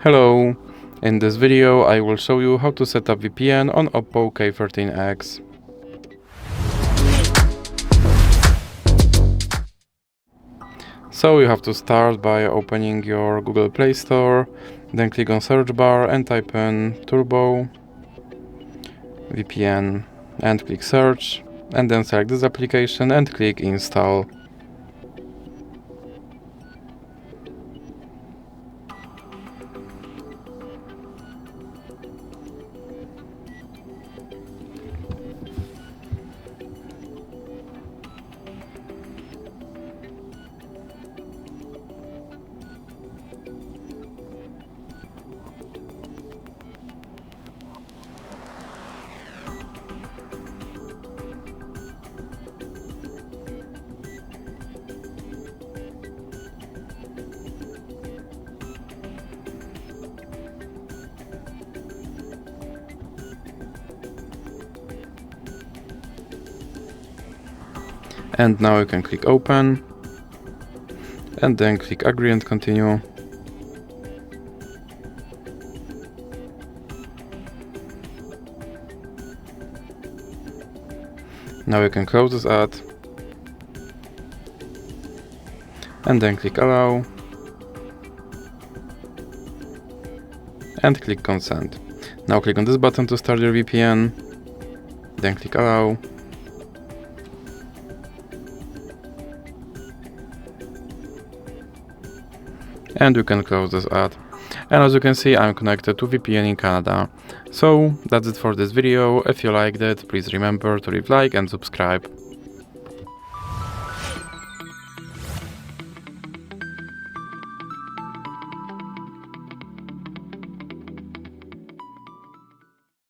Hello! In this video I will show you how to set up VPN on OPPO K13x. So you have to start by opening your Google Play Store, then click on search bar and type in Turbo VPN and click search, and then select this application and click install. And now you can click open and then click agree and continue. Now you can close this ad and then click allow and click consent. Now click on this button to start your VPN, then click allow. And you can close this ad. And as you can see, I'm connected to VPN in Canada. So that's it for this video. If you liked it, please remember to leave a like and subscribe.